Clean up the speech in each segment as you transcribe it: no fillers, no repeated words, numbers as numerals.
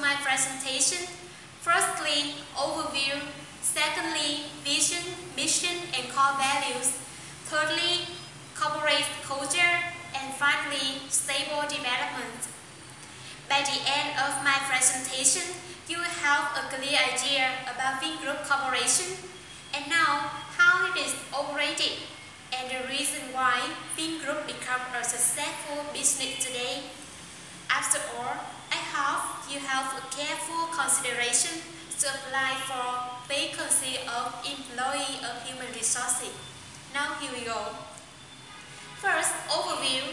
my presentation. Firstly, overview. Secondly, vision, mission, and core values. Thirdly, corporate culture. And finally, stable development. By the end of my presentation, you will have a clear idea about VINGROUP Corporation and now how it is operated and the reason why VINGROUP became a successful business today. After all, I hope you have a careful consideration to apply for vacancy of employee of human resources. Now here we go. First, overview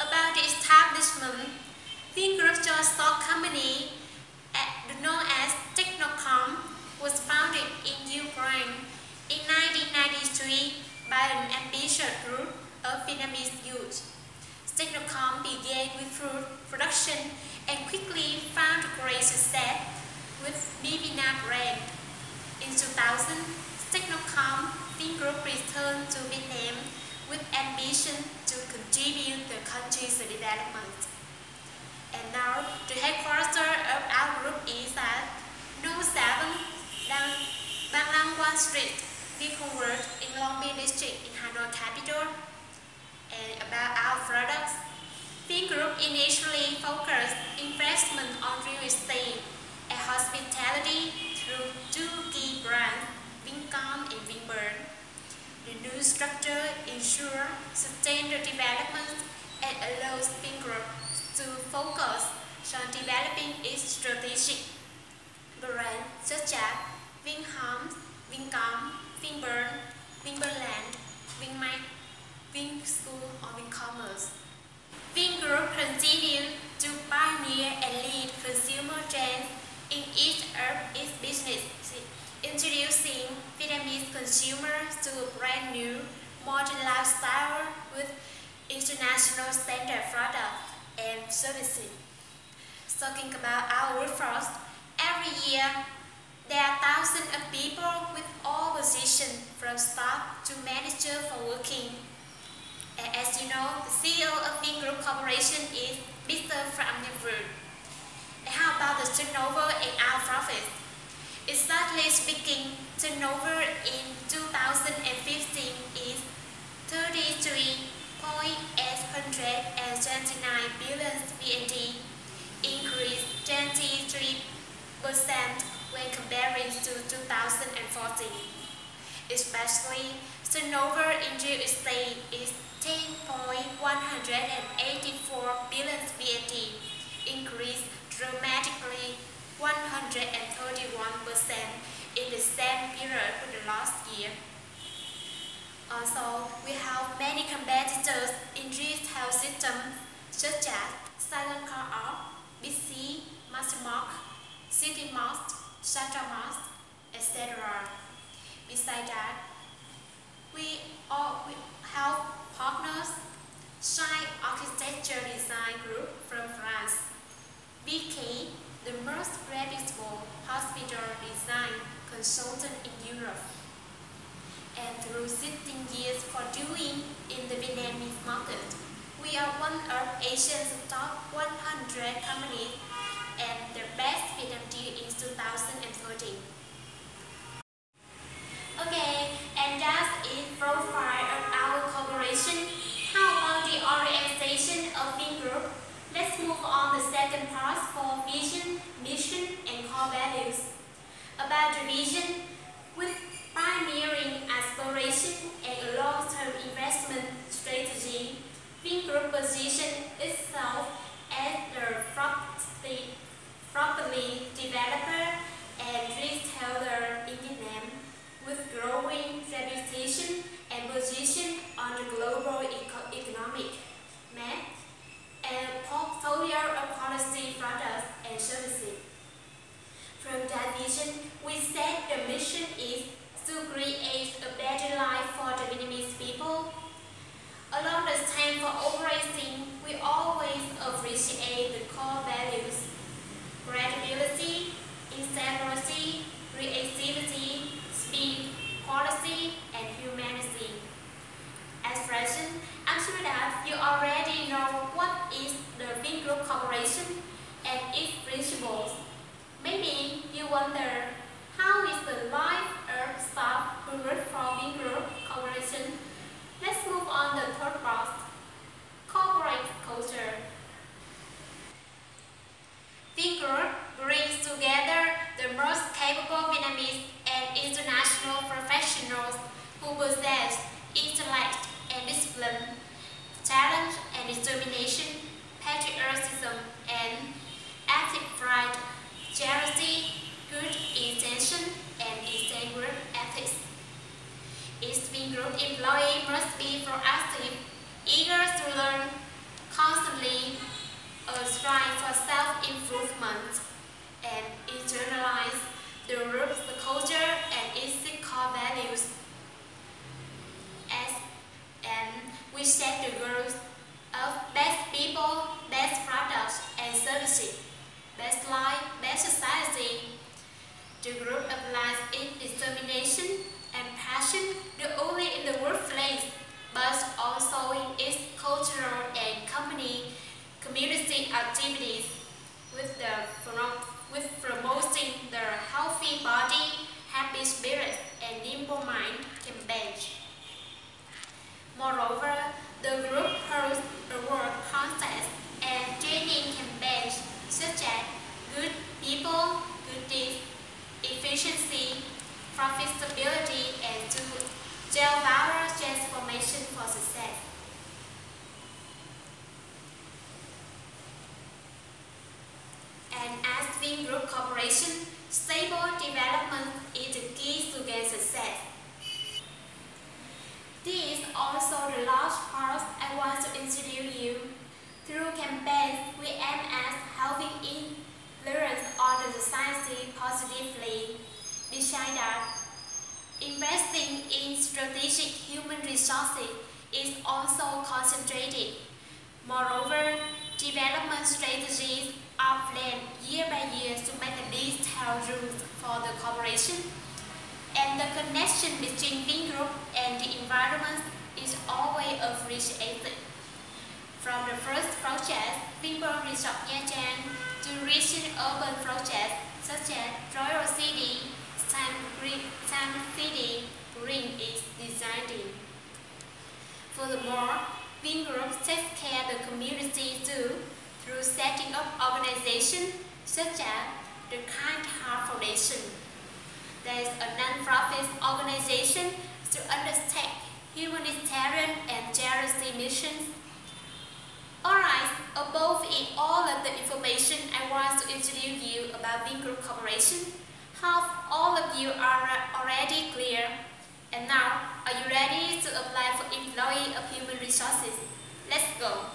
about the establishment. VINGROUP joint stock company, known as Technocom, was founded in Ukraine in 1993 by an ambitious group of Vietnamese youth. Technocom began with food production and quickly found great success with VINGROUP brand. In 2000, Technocom VINGROUP returned to Vietnam with ambition to contribute the country's development. And now, the headquarters of our group is at No. 7 Ban Lang Quan Street, Vincroop in Long Biên District in Hanoi capital. And about our products, VINGROUP initially focused investment on real estate and hospitality through two key brands, Vincom and Vinburn. The new structure ensures sustained development and allows VINGROUP to focus on developing its strategic brands such as Vinhomes, Vincom, Vinburn, Vinberland, Vinmart, Vinschool, or Vincommerce. VINGROUP continues to pioneer and lead consumer trends in each of its businesses, introducing Vietnamese consumers to a brand new, modern lifestyle with international standard products and services. Talking about our workforce, every year there are thousands of people with all positions from staff to manager for working. And as you know, the CEO of VINGROUP Corporation is Mr. Phạm Nhật Vượng. And how about the turnover and our profits? Exactly speaking, turnover in 2015 is 33.829 billion VND, increased 23% when comparing to 2014. Especially, turnover in real estate is 10.184 billion VND, increased dramatically 131% in the same period for the last year. Also, we have many competitors in retail systems such as Silent Car Off, BC, Mastermark, City Mart, Central Mart, etc. Besides that, we have partners, Shine Architecture Design Group from France, BK, the most reputable hospital design consultant in Europe. And through 16 years for doing in the Vietnamese market, we are one of Asia's top 100 companies and the best Vietnam deal in 2013. Okay, and that is profile of our corporation. How about the organization of VINGROUP? Let's move on the second part for vision, mission, and core values. About the vision, with pioneering aspiration and a long-term investment strategy, VINGROUP positions itself as the property developer and retailer in Vietnam, with growing reputation and position on the global economic map and portfolio of quality products and services. From that vision, we said the mission is to create a better life for the Vietnamese people. Along the time for operating, we possess intellect and discipline, talent and determination, patriotism and active pride, charity, good intention, and integrity ethics. Each VINGROUP employee must be proactive, eager to learn, constantly strive for self-improvement, and internalize the group's culture and its core values. And we set the goals of best people, best products and services, best life, best society. The group applies its determination and passion not only in the workplace, but also in its cultural and community activities with promoting the healthy body, happy spirit, and nimble mind campaign. Moreover, the group holds award contests and training campaigns such as good people, good deeds, efficiency, profitability, and to power transformation for success. And as VINGROUP Corporation, stable development is the key to gain success. This is also the last part I want to introduce you. Through campaigns, we aim at helping influence on the society positively. Besides that, investing in strategic human resources is also concentrated. Moreover, development strategies are planned year by year to make a detailed rules for the corporation. And the connection between VINGROUP and the environment is always appreciated. From the first project, VINGROUP Resort Nha Trang, to recent urban projects such as Royal City, Smart City, Green is designed. Furthermore, VINGROUP takes care of the community too, through setting up organizations such as the Kind Heart Foundation. There is a non-profit organization to undertake humanitarian and charity missions. Alright, above is all of the information I want to introduce you about VINGROUP Corporation. Hope all of you are already clear. And now, are you ready to apply for Employee of Human Resources? Let's go!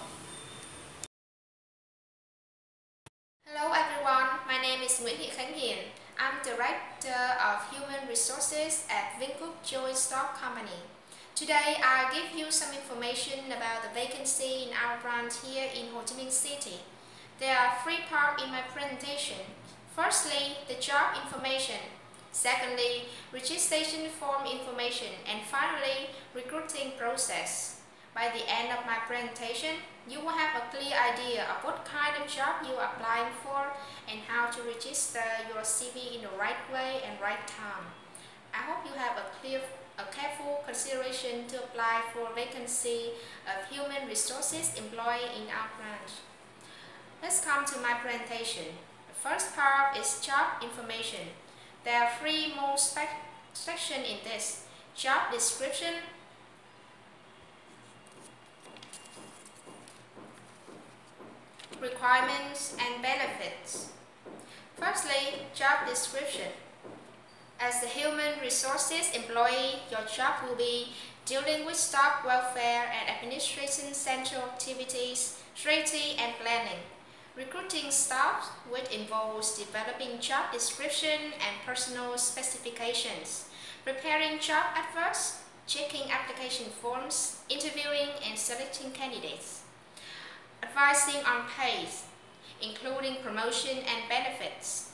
Hello everyone, my name is Nguyễn Thị Khánh Hiền. I'm Director of Human Resources at VINGROUP Joint Stock Company. Today I'll give you some information about the vacancy in our branch here in Ho Chi Minh City. There are 3 parts in my presentation. Firstly, the job information. Secondly, registration form information. And finally, recruiting process. By the end of my presentation, you will have a clear idea of what kind of job you are applying for and how to register your CV in the right way and right time. I hope you have a careful consideration to apply for vacancy of human resources employee in our branch. Let's come to my presentation. The first part is job information. There are 3 more sections in this: job description, requirements, and benefits. Firstly, job description. As a human resources employee, your job will be dealing with staff welfare and administration central activities, strategy and planning. Recruiting staff, which involves developing job description and personal specifications, preparing job adverts, checking application forms, interviewing and selecting candidates. Advising on pay, including promotion and benefits.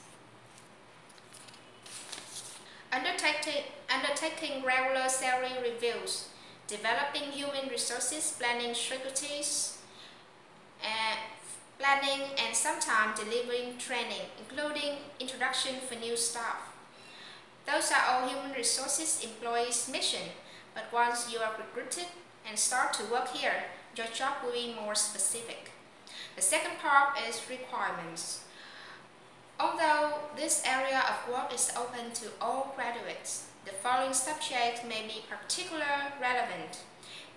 Undertaking regular salary reviews, developing human resources planning strategies, planning and sometimes delivering training, including introduction for new staff. Those are all human resources employees' mission, but once you are recruited and start to work here, your job will be more specific. The second part is requirements. Although this area of work is open to all graduates, The following subject may be particularly relevant.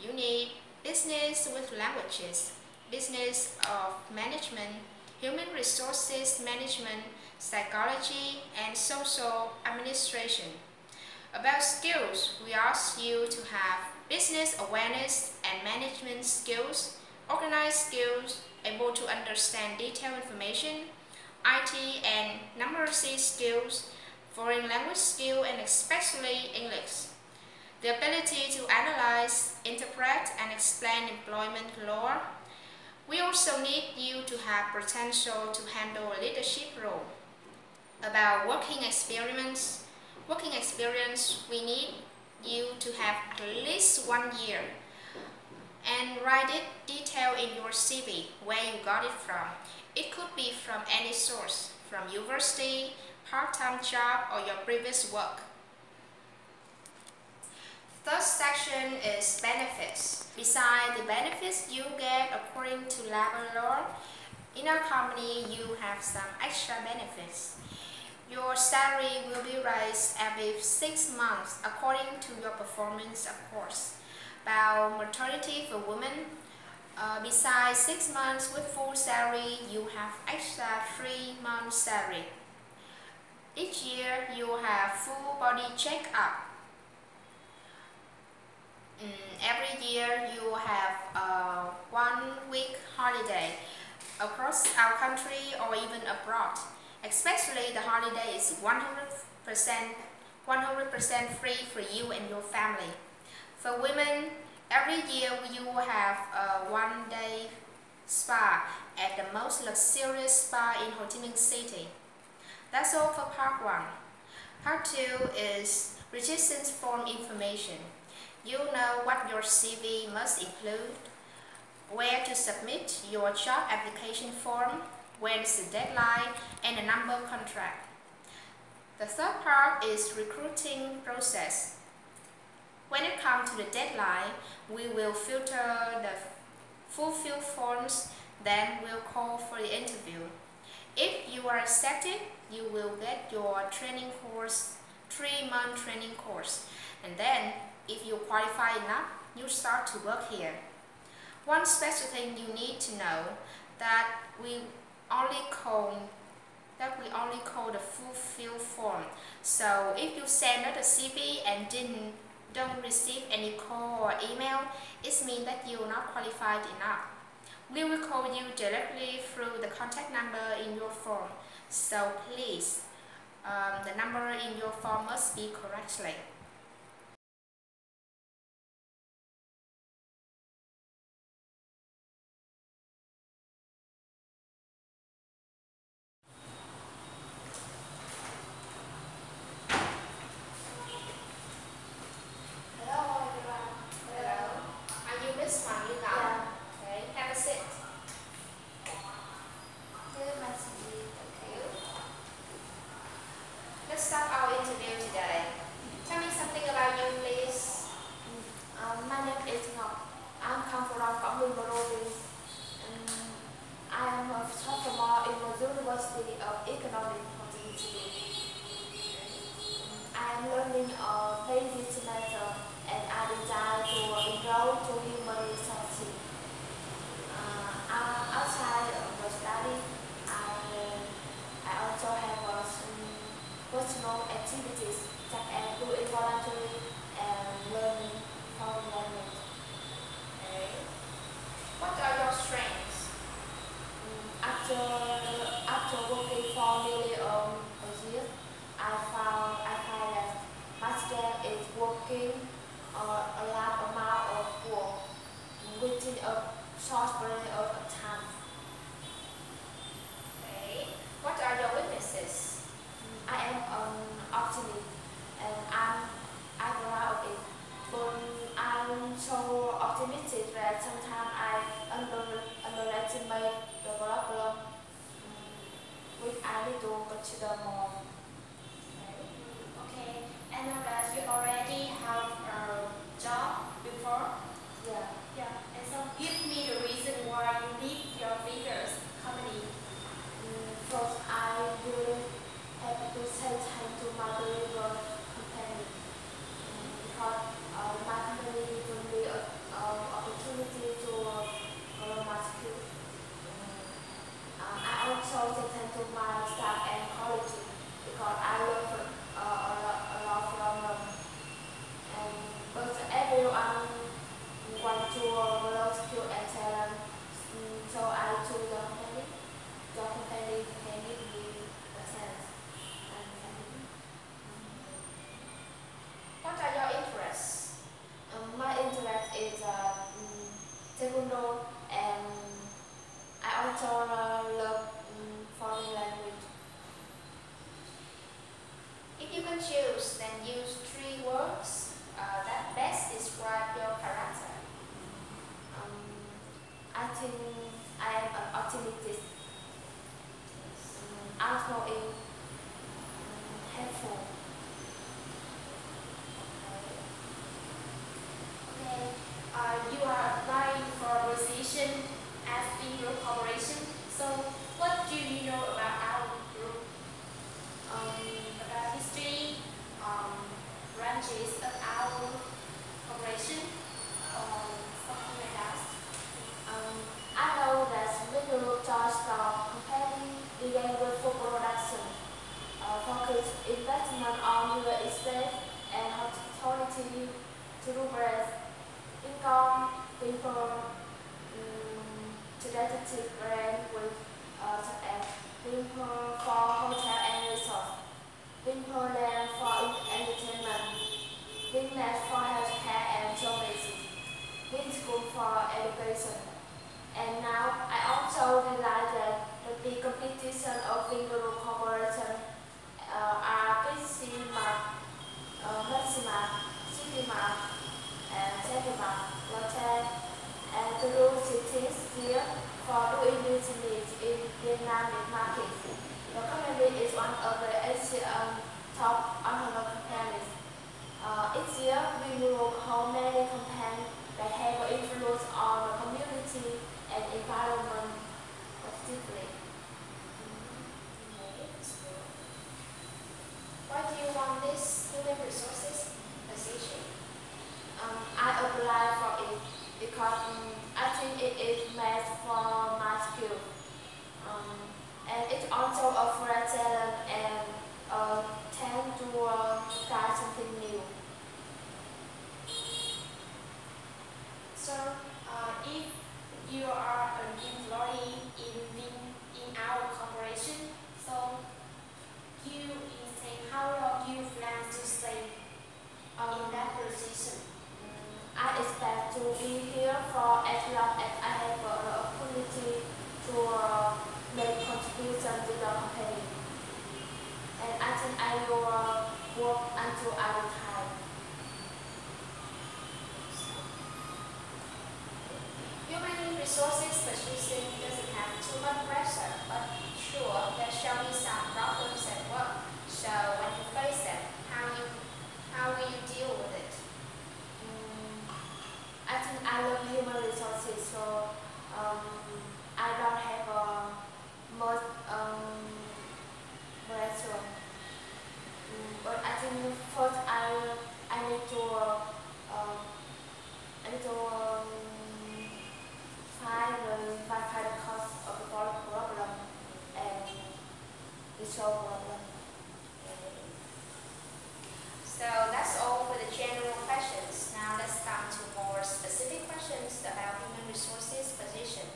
You need business with languages, business of management, human resources management, psychology, and social administration. About skills, we ask you to have business awareness and management skills, organized skills, able to understand detailed information, IT and numeracy skills, foreign language skill, and especially English. The ability to analyze, interpret, and explain employment law. We also need you to have potential to handle a leadership role. About working experience, we need you to have at least 1 year and write it detailed in your CV where you got it from. It could be from any source, from university, part-time job, or your previous work. Third section is benefits. Besides the benefits you get according to labor law, in our company you have some extra benefits. Your salary will be raised every 6 months according to your performance, of course. About maternity for women, besides 6 months with full salary, you have extra 3 months salary. Each year you have full body checkup. Every year you have 1 week holiday across our country or even abroad. Especially the holiday is 100% free for you and your family. For women, every year you will have a 1-day spa at the most luxurious spa in Ho Chi Minh City. That's all for part 1. Part 2 is registrant form information. You know what your CV must include, where to submit your job application form, when is the deadline, and the number contract. The third part is recruiting process. When it comes to the deadline, we will filter the fulfilled forms, then we'll call for the interview. If you are accepted, you will get your training course, 3-month training course. And then, if you qualify enough, you start to work here. One special thing you need to know that we only call the fulfilled form. So if you send out a CV and don't receive any call or email, it means that you're not qualified enough. We will call you directly through the contact number in your form. So please, the number in your form must be correctly. Let's start our interview today. Tell me something about you, please. My name is Ngọc. I'm come from province. I am a sophomore in the University of Economics. I am learning basic matter and I desire to enroll to human resources. Outside of the study, I also have some personal activities such as doing voluntary and learning foreign language. Okay. What are your strengths? After working for nearly a year, I find that my skill is working a large amount of work within a short period of time. Okay. What are your weaknesses? I am optimist and I'm proud of it. But I'm so optimistic that sometimes I underestimate the problem, which I need to consider more. Okay, I know that you already have a job before. Yeah. Yeah, and so give me the reason why you leave your figures company. First, I will have to say thank to my delivery company. attention to my staff and quality because I learned a lot from them. And but everyone want to learn skill and talent, so I choose the company. The company can give me a chance. What are your interests? My interest is taekwondo, and I also love foreign language. If you can choose, then use 3 words that best describe your character. I think I am an optimist, outgoing, helpful. Okay. You are applying for a position at VINGROUP Corporation. So, what do you know about our group? About history, branches of our corporation, something like that. I know that VINGROUP Joint Stock Company began with food production, focused investment on real estate and hospitality tourism, income, people, strategic brand with such as People for hotel and resort, People land for entertainment, Wingnet for healthcare and services, Wing School for education. And now I also realize that the big competition of VINGROUP Corporation are PC Mart, Maxima, City Mart, and Techmark, Lotte, and Peru cities here for doing business in Vietnamese market. The company is one of the Asian top 100 companies. Each year, VINGROUP holds many campaigns that have influence on the community and environment positively. Why do you want this human resources position? I applied for it because I think it is matched for my skill. And it also offers talent and tend to try something new. So, if you are an employee in our corporation, so you think how long you plan to stay in that position? I expect to be here for as long as I have the opportunity to make contribution to the company. And I think I will work until I retire. Human resources position doesn't have too much pressure, but sure, there shall be some problems at work. So when you face them, how will you deal with it? I think I love human resources, so I don't have much pressure. But I think first I need to find the cause of the problem and resolve problem. So that's all for the general questions. Now let's come to more specific questions about human resources position.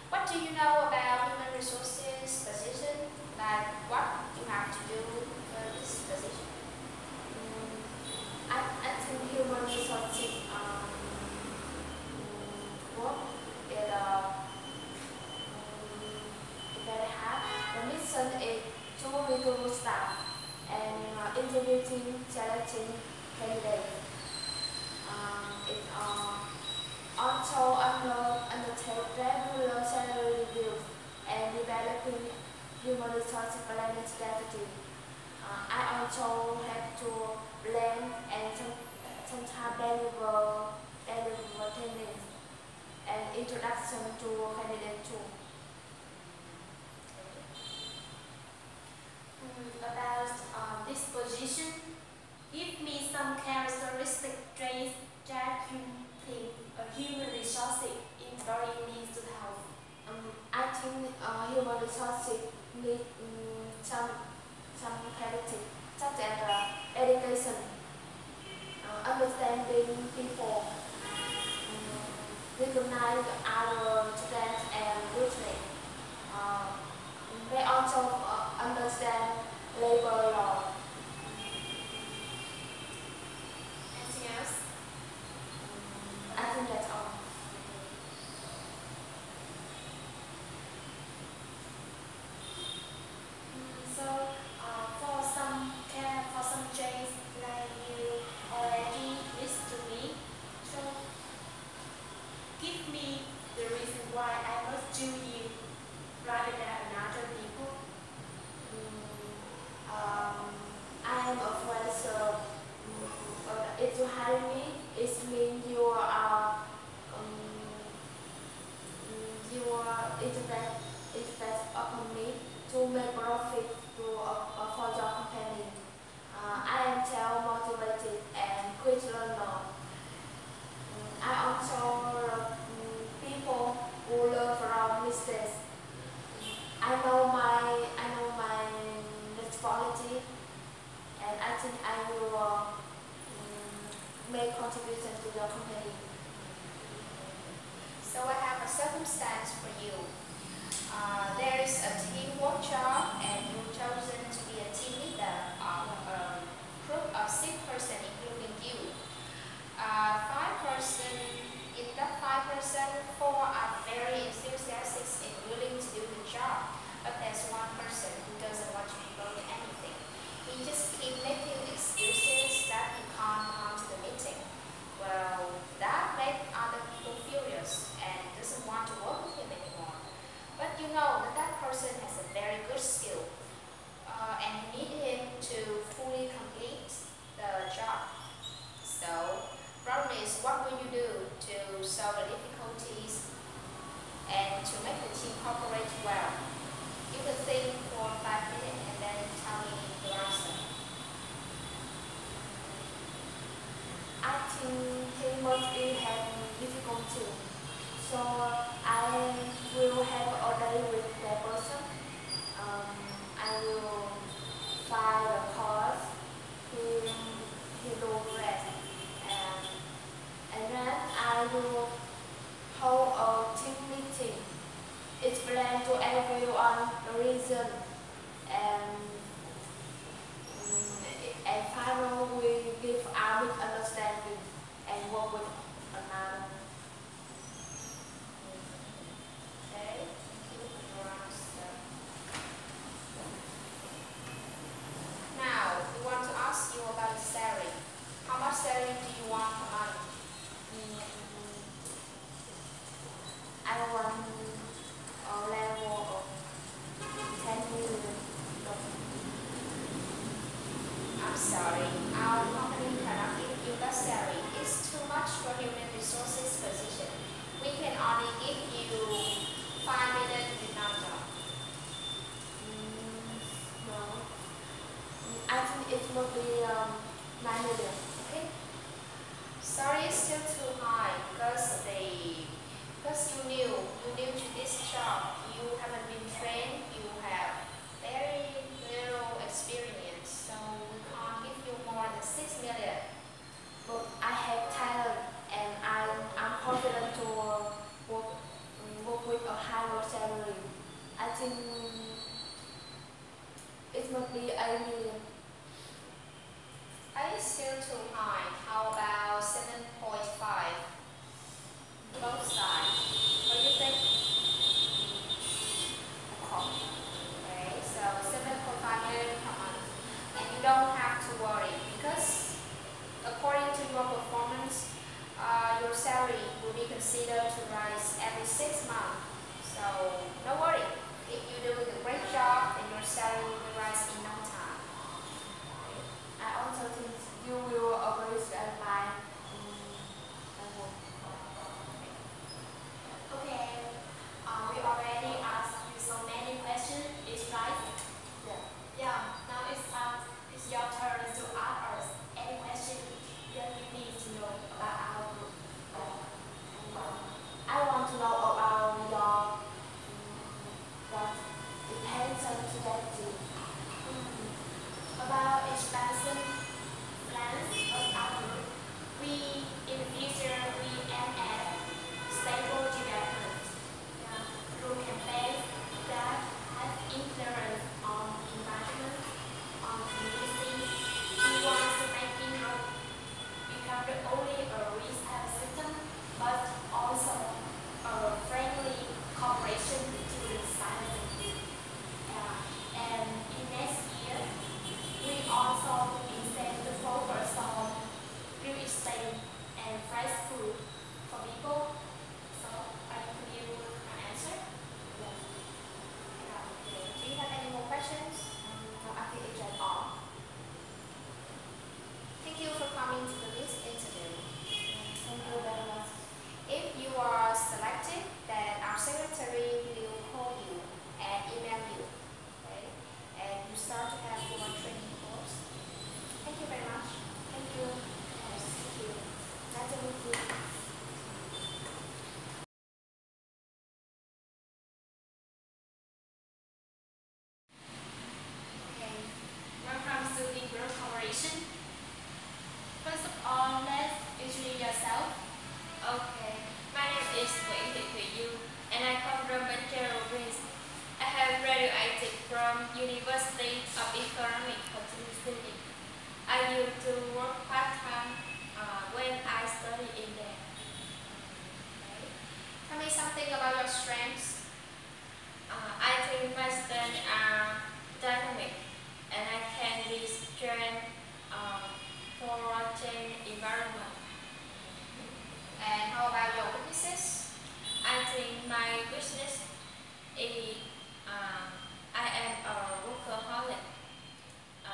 What do you know about human resources position? Like what you have to do for this position? I think human resources work is very hard. The mission is to recruit staff and interviewing challenging candidates. It also undertake regular salary reviews and developing human resource planning strategy. I also have to plan and sometimes deliver training and introduction to candidates too. About this position, give me some characteristic traits that you think a human resource employee needs to have. I think human human resources need some characteristics such as education, understanding people, recognize our strengths and weaknesses. They also understand labor law. Anything else? I think that's all. For some traits like you already list to me, so give me the reason why I must choose you rather than another people. I am afraid so. If you hire me, it means you are invest upon me to make profit for your company. I am motivated and quick learner. I also love people who learn from mistakes. I know my responsibility, and I think I will make contribution to your company. So I have a circumstance for you. There is a team workshop and you've chosen to be a team leader of a group of 6 persons including you. 5 persons, in that 5 persons, 4 are very enthusiastic and willing to do the job. But there's 1 person who doesn't want to devote anything. He just keeps making excuses that he can't come to the meeting. Well, that makes other people furious and doesn't want to work with him anymore. But you know that that person has a very good skill and you need him to fully complete the job. So, problem is, what will you do to solve the difficulties and to make the team cooperate well? You can think for 5 minutes and then tell me the answer. I think he must be having difficulty. So I will have a day with that person. I will find a course. He will rest, and then I will hold a team meeting. Explain to everyone the reason, and finally we give our understanding and work with another. Okay, thank you for your answer. Now, we want to ask you about the salary. How much salary do you want per month? I want a level of 10 million. I'm sorry, our company cannot give you that salary. It's too much for human resources position. We can only give you 5 million Vietnam dollars. No. I think it will be 9 million. Okay? Sorry, it's still too high because you new to this job. You haven't been trained. You have very little experience, so we can't give you more than 6 million. But I have talent and I'm confident to work with a higher salary. I think it must be 8 million. It's still too high. How about 7.5? Both sides. What do you think? Okay, so 7.5 million per month. And you don't have to worry because according to your performance, your salary will be considered to rise every 6 months. So no worry. If you do a great job, then your salary will rise in no time. I also think you will appreciate my work. strengths? I think my strengths are dynamic and I can be strength for a change environment. And how about your weaknesses? I think my weakness is I am a workaholic.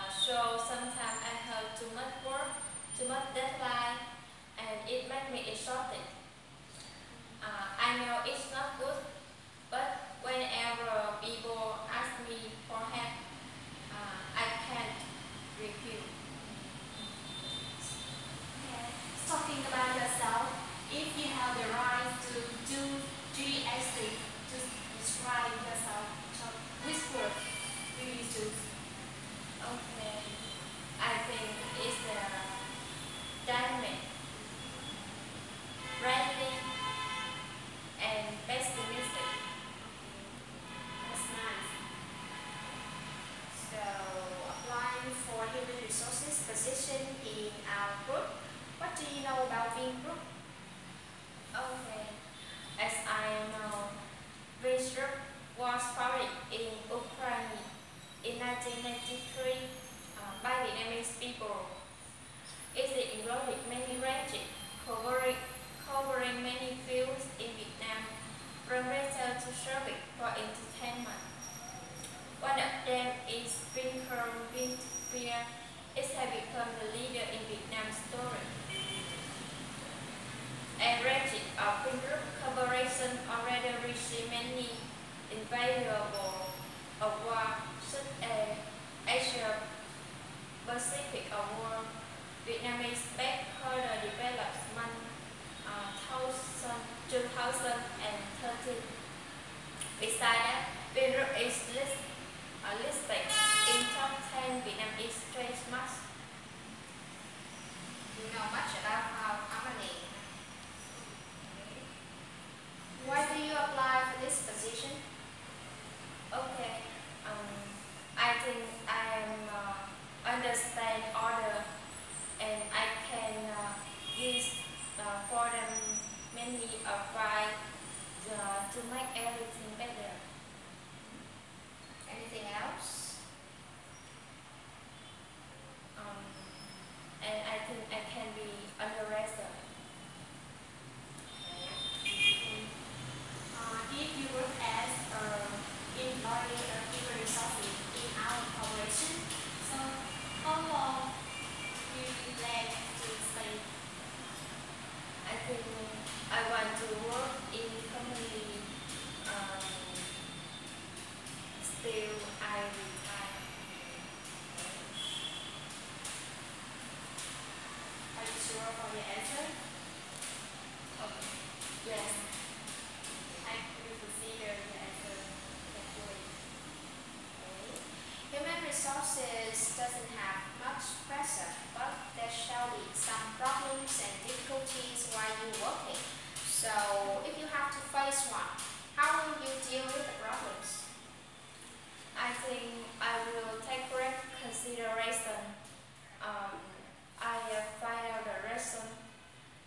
So sometimes I have too much work, too much deadline, and it makes me exhausted. I know it's not good, but whenever people ask me for help, I can't refuse. Okay. Talking about yourself, if you have the right to do three adjectives to describe yourself, so which word will you choose? Okay, I think it's dynamic, friendly, and pessimistic. That's nice. So, applying for human resources position in our group, what do you know about VINGROUP? Okay, as I know, VINGROUP was founded in Ukraine in 1993 by Vietnamese people. It included many ranges, covering many fields in Vietnam, from retail to service for entertainment. One of them is VINGROUP. It has become the leader in Vietnam story. A range of VINGROUP collaboration already received many invaluable awards such as Asia Pacific Award, Vietnamese Backwater Development 2013. Besides that, VINGROUP is listed in top 10 Vietnamese trademarks. Do you know much about our company? Why do you apply for this position? Okay, I think I am understand order and I can use for them many advice to make everything better. Anything else? And I think I can be underrated. If you work as an employee of human resources in our corporation, so how long do you plan to stay? I think I want to work in company still I retire. Are you sure for your answer? Okay. Yes. I will consider the answer carefully. Human resources doesn't have much pressure, but there shall be some problems and difficulties while you're working. So, if you have to face one, how will you deal with the problems? I think I will take correct consideration. I find out the reason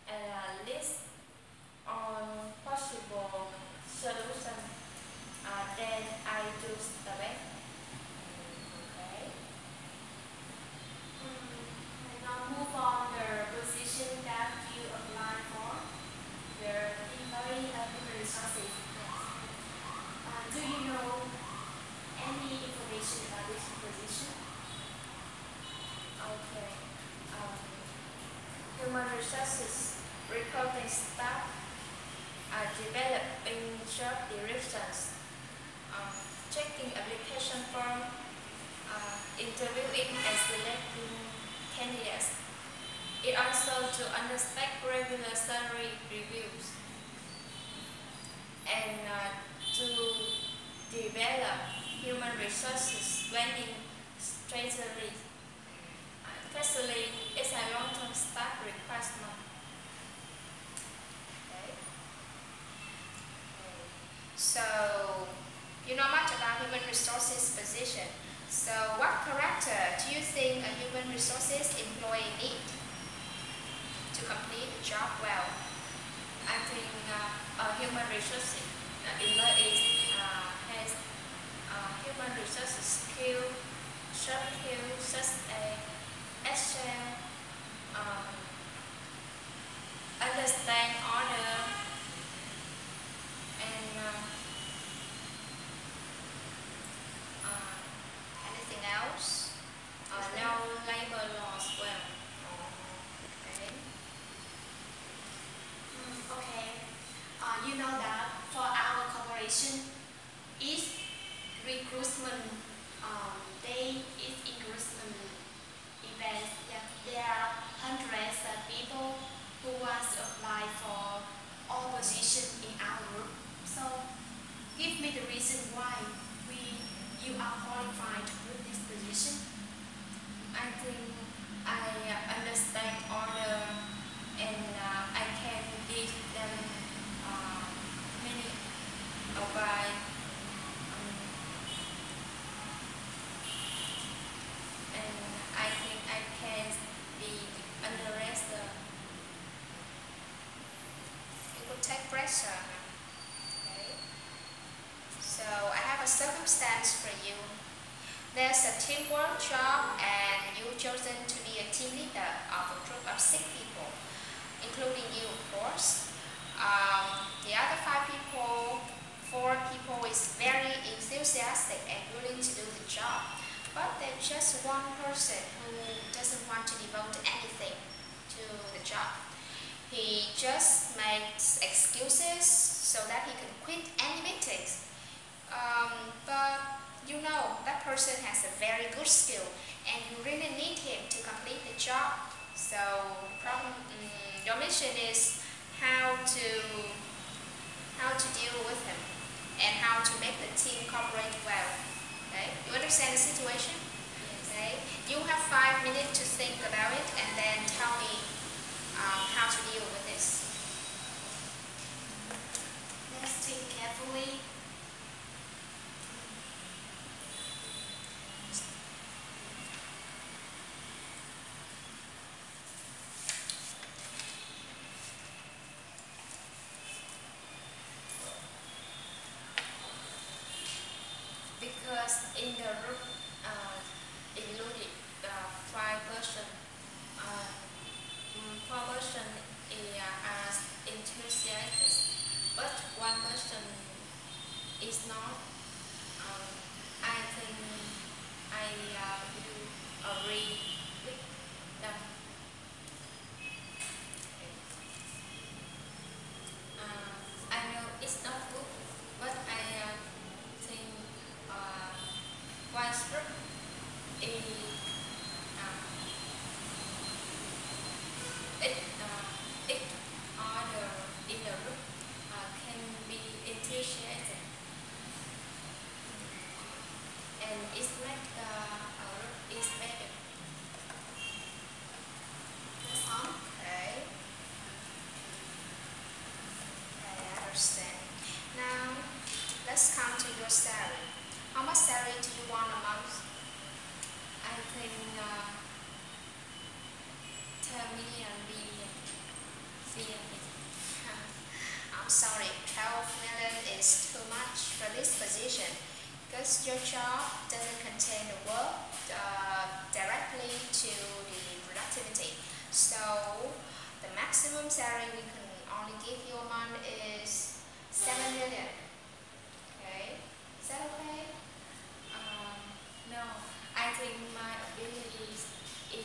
and list on possible solution. Then I choose the best. Okay. And now move on the position that you apply for, the employee of human resources. Do you know any information about this position? Okay. Human resources recruiting staff, developing job descriptions, checking application form, interviewing and selecting candidates. It also to undertake regular salary reviews and to develop human resources planning strategy. Especially, it's a long-term staff requirement. Okay. So, you know much about human resources position. So, what character do you think a human resources employee need to complete the job well? I think a human resources employees has human resources soft skills such as Excel, understand order, and Anything else? know labor laws well. Okay. Okay. You know that for our corporation, each recruitment day, each recruitment event, there are hundreds of people who want to apply for all positions in our group. So, give me the reason why you are qualified with this position. I think I understand order and I can give them many advice and I think I can be underrated. You could take pressure. Okay. So I have a circumstance for you. There's a teamwork job and you've chosen to be a team leader of a group of 6 people, including you, of course. The other 5 people, 4 people is very enthusiastic and willing to do the job. But there's just one person who doesn't want to devote anything to the job. He just makes excuses so that he can quit any meetings. But you know that person has a very good skill and you really need him to complete the job. So your mission is how to deal with him and how to make the team cooperate well. Okay? You understand the situation? Okay? You have 5 minutes to think about it and then tell me how to deal with this. Let's think carefully. Because in the group included 5 person, 4 person are enthusiastic, but 1 person is not. I think I will agree with them. I know it's not good, but I think one group is it order in the group can be enthusiastic and it make the group is better. That's all. Okay. I understand. Now, let's come to your salary. How much salary do you want a month? I think 10 million I'm sorry, 12 million is too much for this position because your job doesn't contain the work directly to the productivity. So the maximum salary we can only give you a month is 7 million. Okay, is that okay? no, I think my ability is 10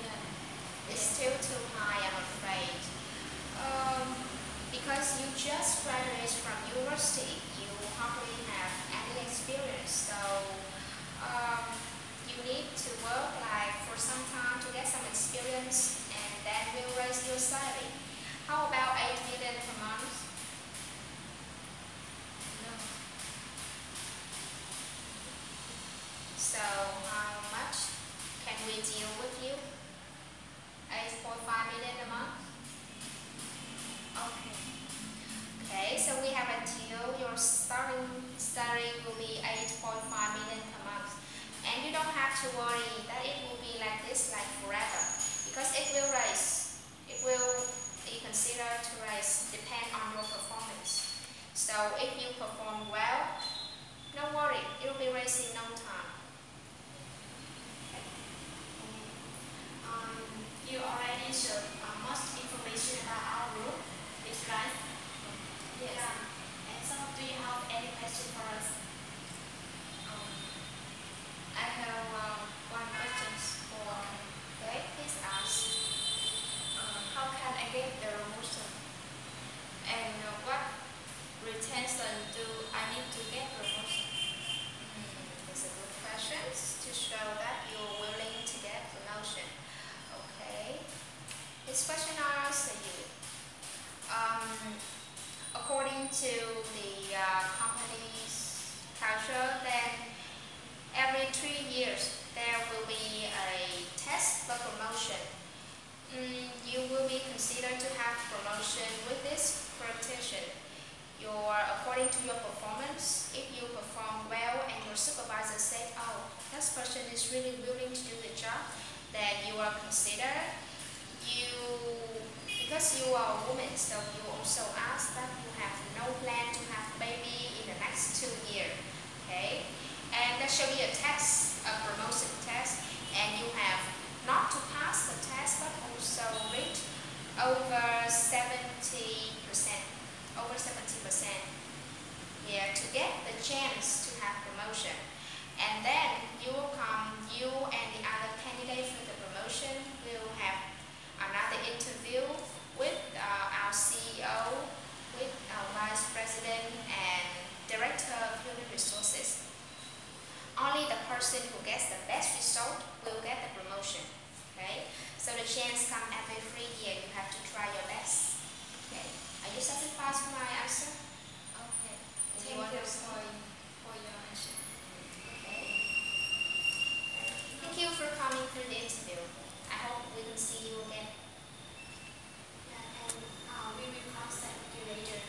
million. It's still too high, I'm afraid. Because you just graduated from university, you hardly have any experience, so you need to work like for some time to get some experience, and then we'll raise your salary. How about 8 million per month? No, So how much can we deal with you? 8.5 million a month? okay. Okay, so we have a deal. Your starting salary will be 8.5 million per month. And you don't have to worry that it will be like this like forever. Because it will rise. will be considered to raise depend on your performance. So if you perform well, no worry, it will be raised in no time. You already shared much information about our group, it's right? Yes. Yeah. And so, do you have any question for us? I have one question for Okay, please ask. how can I get the promotion? And what retention do I need to get promotion? It's a good question to show that you're willing to get promotion. Okay. This question I answer you. According to the company's culture, then every 3 years there will be a test for promotion. You will be considered to have promotion with this criteria. According to your performance, if you perform well and your supervisor said, oh, this person is really willing to do the job, then you are considered. Because you are a woman, so you also ask that you have no plan to have baby in the next 2 years. Okay? And there should be a test, a promotion test, and you have not to pass the test but also reach over 70%. Over 70%. Yeah, to get the chance to have promotion. And then you and the other candidates for the promotion will have another interview with our CEO, with our Vice President and Director of Human Resources. Only the person who gets the best result will get the promotion. Okay? So the chance comes every 3 years. You have to try your best. Okay? Are you satisfied with my answer? Okay. Thank Thank you you. for your answer. Okay. Thank you for coming for the interview. I hope we can see you again. Yeah, and we will contact you later.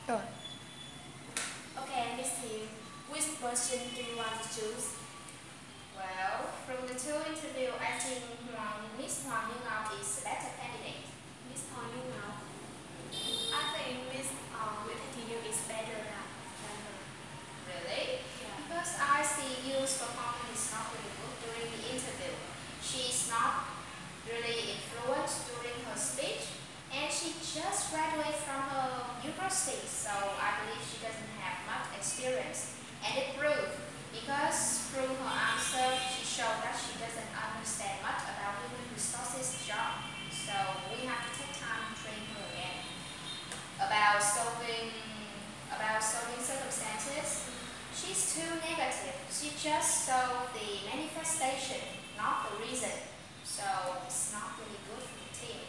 Rồi. Okay, Miss Hill, which version do you want to choose? Well, from the 2 interviews, I think Miss Hoàng Như Ngọc is a better candidate. Miss Hoàng Như Ngọc. I think Miss Nguyễn Thị Như is better than her. Really? Yeah. Because I see Yu's performance is not really good during the interview. She's not really influent during her speech, and she just graduated from her university, so I believe she doesn't have much experience. And it proved, because through her answer, she showed that she doesn't understand much about human resources job. So we have to take time to train her again. About solving circumstances, she's too negative. She just saw the manifestation, not the reason. So it's not really good for the team.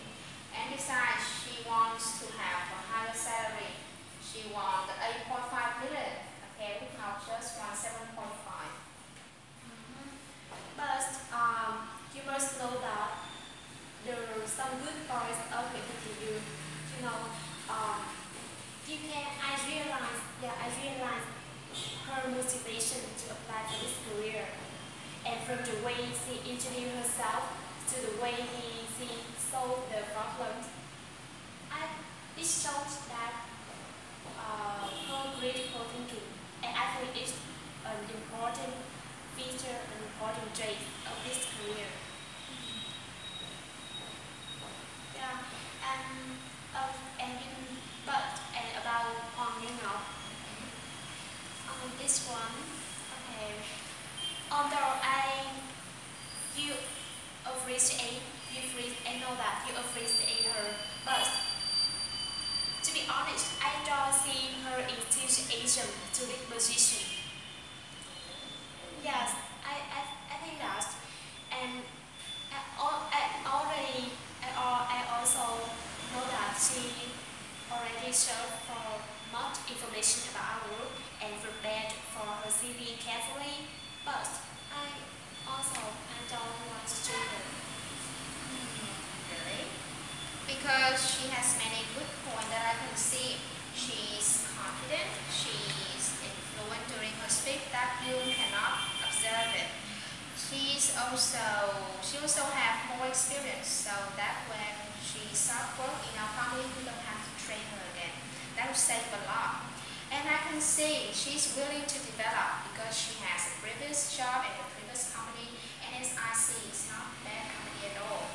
And besides, she wants to have a higher salary. She wants 8.5 million. Okay, we now just want 7.5. But you must know that there are some good points of Nguyễn Thị Như. You know, I realize her motivation to apply for this career, and from the way she introduced herself to the way she solved the problems, it shows that her critical thinking, and I think it's an important feature, an important trait of this career. Yeah, and about Hoàng Như Ngọc, this one, okay. Although I know that you appreciate her, but to be honest, I don't see her enthusiasm to this position. Yes, I think that, and I also know that she already searched for much information about our group and prepared for her CV carefully, but I don't want to choose her. Really? Because she has many good points that I can see. She's confident, she's influent during her speech. she also have more experience, so that when she starts work in our company, we don't have to train her again. That will save a lot. And I can see she's willing to develop because she has a previous job at the previous company, and as I see, it's not a bad company at all.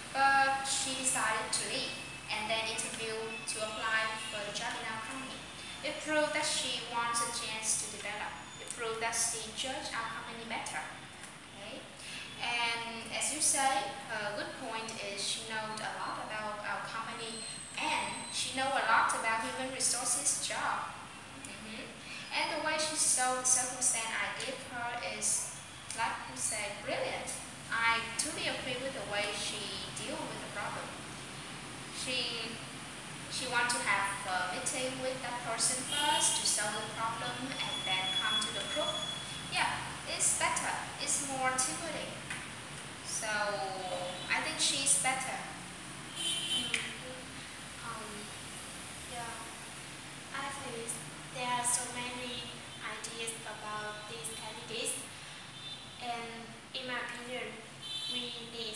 But she decided to leave and then interview to apply for the job in our company. It proved that she wants a chance to develop. It proved that she judged our company better. Okay? And as you say, her good point is she knows a lot about our company and she knows a lot about human resources job. And the way she showed the circumstance I give her is, like you say, brilliant. I totally agree with the way she deals with the problem. She wants to have a meeting with that person first to solve the problem and then come to the group. Yeah, it's better. It's more teamwork. So I think she's better. Yeah, I think there are so many ideas about these candidates, and in my opinion, we need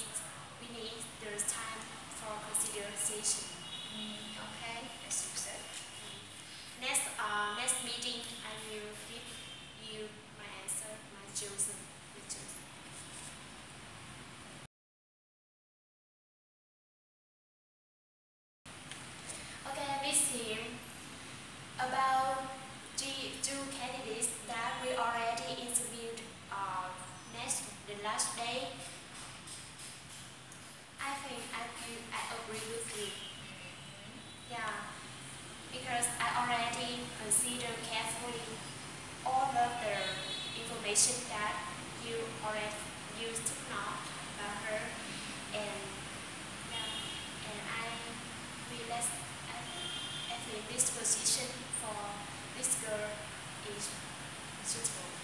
the time for consideration. Okay, as you said. Next meeting, I will give you my answer, my chosen. Okay, Miss Him, about the two candidates that we already interviewed the last day, I think I agree with you. Yeah, because I already considered carefully all of the information that you already took note about her, and yeah, and I realized I think this position for this girl is suitable.